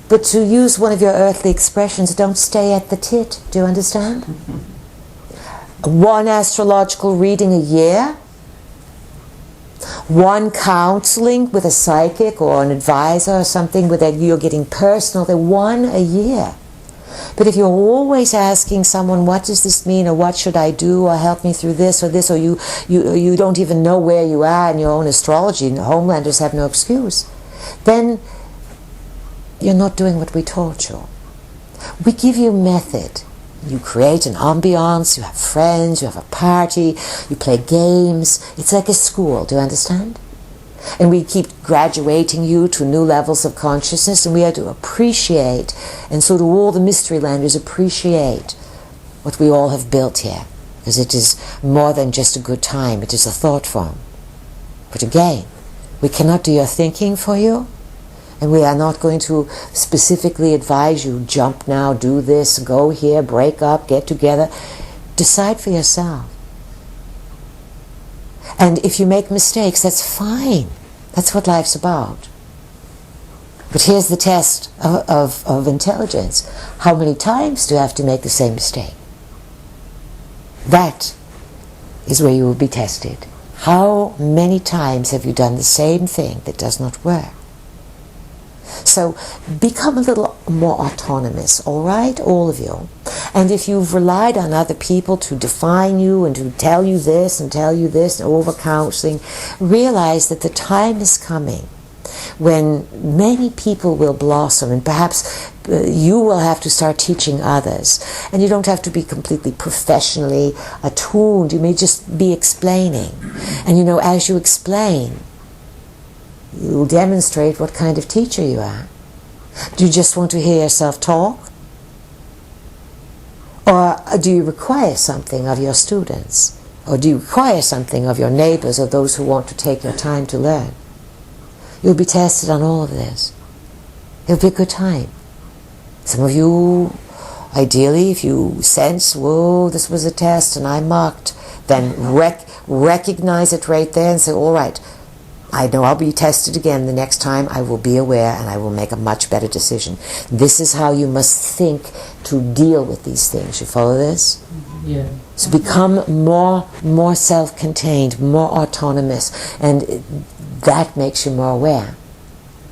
But to use one of your earthly expressions, don't stay at the tit. Do you understand? One astrological reading a year, one counseling with a psychic or an advisor or something where you're getting personal, they're one a year. But if you're always asking someone, what does this mean, or what should I do, or help me through this, or you don't even know where you are in your own astrology, and the homelanders have no excuse, then you're not doing what we taught you. We give you method. You create an ambiance, you have friends, you have a party, you play games. It's like a school, do you understand? And we keep graduating you to new levels of consciousness, and we have to appreciate, and so do all the mystery landers appreciate what we all have built here, because it is more than just a good time, it is a thought form. But again, we cannot do your thinking for you, and we are not going to specifically advise you, jump now, do this, go here, break up, get together. Decide for yourself. And if you make mistakes, that's fine. That's what life's about. But here's the test of intelligence. How many times do you have to make the same mistake? That is where you will be tested. How many times have you done the same thing that does not work? So become a little more autonomous, all right, all of you. And if you've relied on other people to define you and to tell you this and over counseling, realize that the time is coming when many people will blossom, and perhaps you will have to start teaching others. And you don't have to be completely professionally attuned. You may just be explaining. And as you explain, you'll demonstrate what kind of teacher you are. Do you just want to hear yourself talk? Or do you require something of your students? Or do you require something of your neighbors or those who want to take your time to learn? You'll be tested on all of this. It'll be a good time. Some of you, ideally, if you sense, whoa, this was a test and I mocked, then recognize it right there and say, all right, I know I'll be tested again the next time. I will be aware and I will make a much better decision. This is how you must think to deal with these things. You follow this? Yeah. So become more self-contained, more autonomous, and that makes you more aware.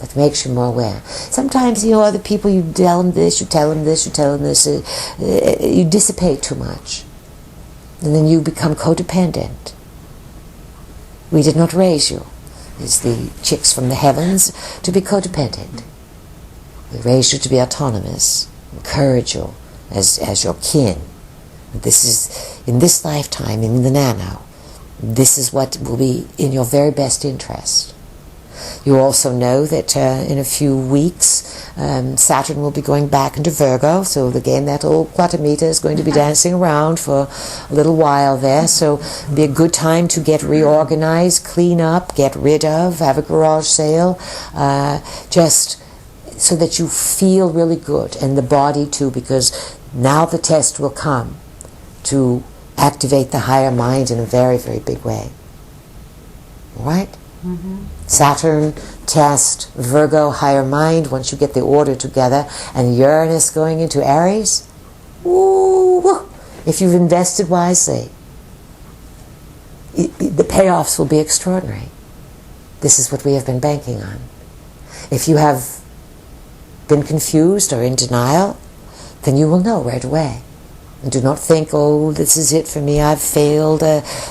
That makes you more aware. Sometimes, other people, you tell them this, you tell them this, you tell them this, you dissipate too much. And then you become codependent. We did not raise you as the chicks from the heavens to be codependent. We raised you to be autonomous, encourage you as your kin. This is, in this lifetime, in the nano, this is what will be in your very best interest. You also know that in a few weeks, Saturn will be going back into Virgo, so again that old Quatamita is going to be dancing around for a little while there, so it'll be a good time to get reorganized, clean up, get rid of, have a garage sale, just so that you feel really good, and the body too, because now the test will come to activate the higher mind in a very, very big way. All right? Mm-hmm. Saturn, test, Virgo, higher mind, once you get the order together, and Uranus going into Aries, ooh, if you've invested wisely, the payoffs will be extraordinary. This is what we have been banking on. If you have been confused or in denial, then you will know right away. And do not think, oh, this is it for me, I've failed,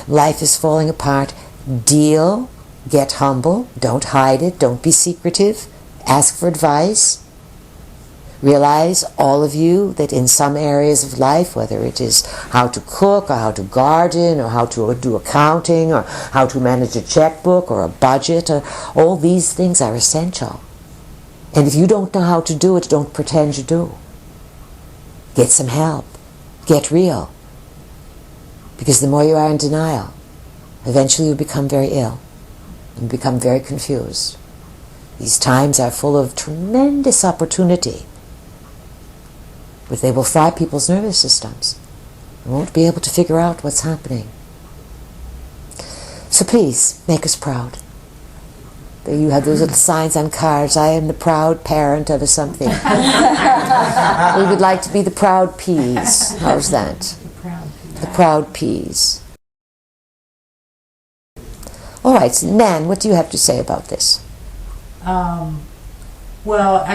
life is falling apart. Deal. Get humble, don't hide it, don't be secretive, ask for advice. Realize, all of you, that in some areas of life, whether it is how to cook or how to garden or how to do accounting or how to manage a checkbook or a budget, all these things are essential. And if you don't know how to do it, don't pretend you do. Get some help. Get real. Because the more you are in denial, eventually you become very ill. And become very confused. These times are full of tremendous opportunity, but they will fry people's nervous systems. They won't be able to figure out what's happening. So please, make us proud. You have those little signs on cars. I am the proud parent of a something. We would like to be the proud peas. How's that? The proud peas. All right, so Nan, what do you have to say about this? Well,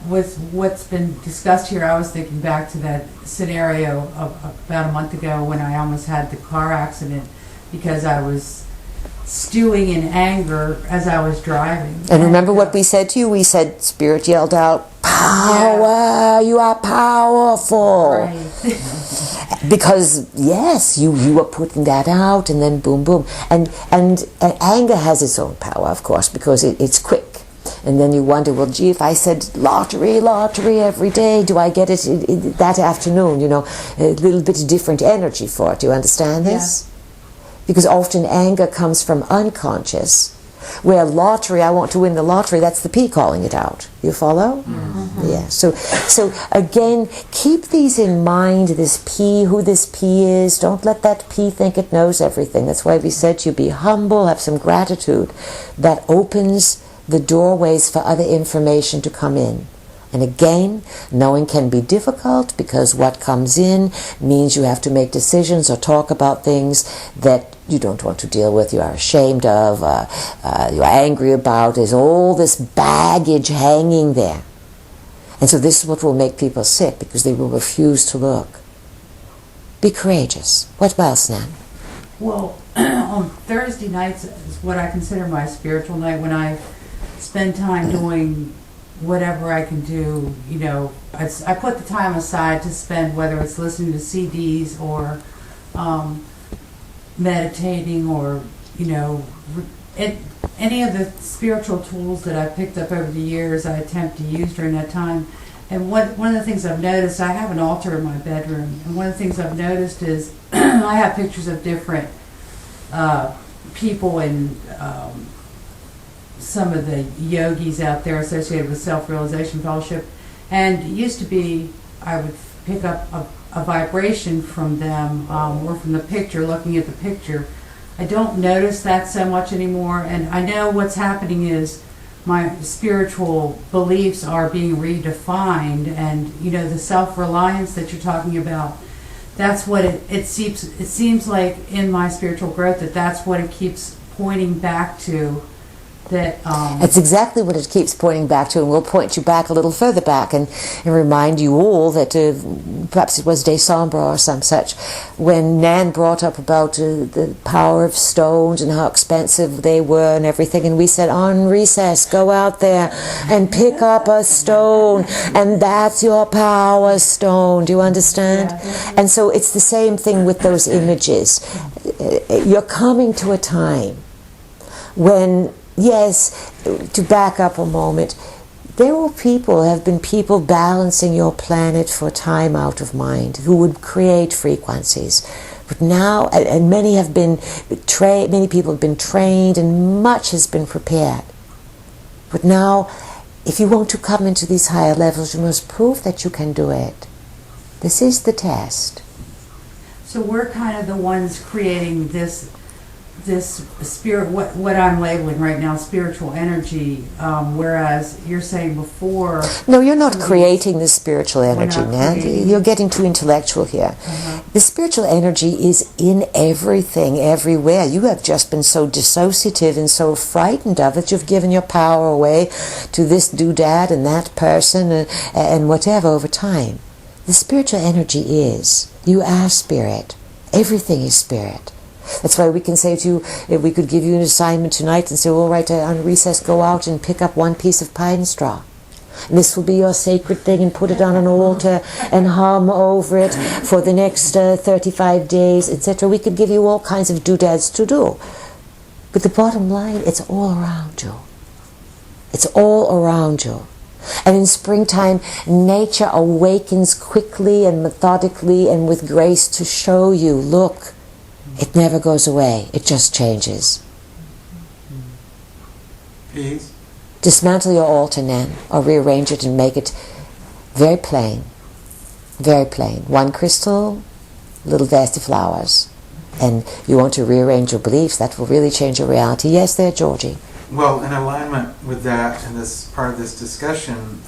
with what's been discussed here, I was thinking back to that scenario of about a month ago when I almost had the car accident because I was stewing in anger as I was driving. And remember what we said to you? We said, Spirit yelled out, power, you are powerful. Right. Because, yes, you were putting that out, and then boom, boom. And anger has its own power, of course, because it's quick. And then you wonder, well, gee, if I said lottery every day, do I get it that afternoon? You know, a little bit of different energy for it. Do you understand this? Yeah. Because often anger comes from unconscious, where lottery, I want to win the lottery, that's the P calling it out. You follow? Mm-hmm. Yeah. So again, keep these in mind, this P, who this P is. Don't let that P think it knows everything. That's why we said to you, be humble, have some gratitude. That opens the doorways for other information to come in. And again, knowing can be difficult because what comes in means you have to make decisions or talk about things that you don't want to deal with, you are ashamed of, you are angry about. There's all this baggage hanging there. And so this is what will make people sick because they will refuse to look. Be courageous. What else, Nan? Well, on Thursday nights is what I consider my spiritual night when I spend time doing whatever I can do. You know, I put the time aside to spend, whether it's listening to CDs or meditating or, you know, any of the spiritual tools that I've picked up over the years I attempt to use during that time. And one of the things I've noticed, I have an altar in my bedroom, and one of the things I've noticed is I have pictures of different people and some of the yogis out there associated with Self-Realization Fellowship, and it used to be I would pick up a vibration from them or from the picture, looking at the picture. I don't notice that so much anymore, and I know what's happening is my spiritual beliefs are being redefined, and you know, the self-reliance that you're talking about, that's what it seems like in my spiritual growth, that's what it keeps pointing back to. It's exactly what it keeps pointing back to, and we'll point you back a little further back and remind you all that perhaps it was December or some such, when Nan brought up about the power of stones and how expensive they were and everything, and we said, on recess, go out there and pick up a stone, and that's your power stone. Do you understand? Yeah. And so it's the same thing with those images. You're coming to a time when, yes, to back up a moment, there have been people balancing your planet for time out of mind who would create frequencies. But now, and many people have been trained and much has been prepared. But now, if you want to come into these higher levels, you must prove that you can do it. This is the test. So we're kind of the ones creating this spirit, what I'm labeling right now, spiritual energy, whereas you're saying before... No, you're not creating the spiritual energy, Nan. You're getting too intellectual here. Uh-huh. The spiritual energy is in everything, everywhere. You have just been so dissociative and so frightened of it, you've given your power away to this doodad and that person and whatever over time. The spiritual energy is. You are spirit. Everything is spirit. That's why we can say to you, if we could give you an assignment tonight and say, all right, on recess, go out and pick up one piece of pine straw. And this will be your sacred thing, and put it on an altar and hum over it for the next 35 days, etc. We could give you all kinds of doodads to do. But the bottom line, it's all around you. It's all around you. And in springtime, nature awakens quickly and methodically and with grace to show you, look, it never goes away. It just changes. Peace. Dismantle your altar, Nan, or rearrange it and make it very plain. Very plain. One crystal, little vase of flowers. And you want to rearrange your beliefs. That will really change your reality. Yes, there, Georgie. Well, in alignment with that and this part of this discussion,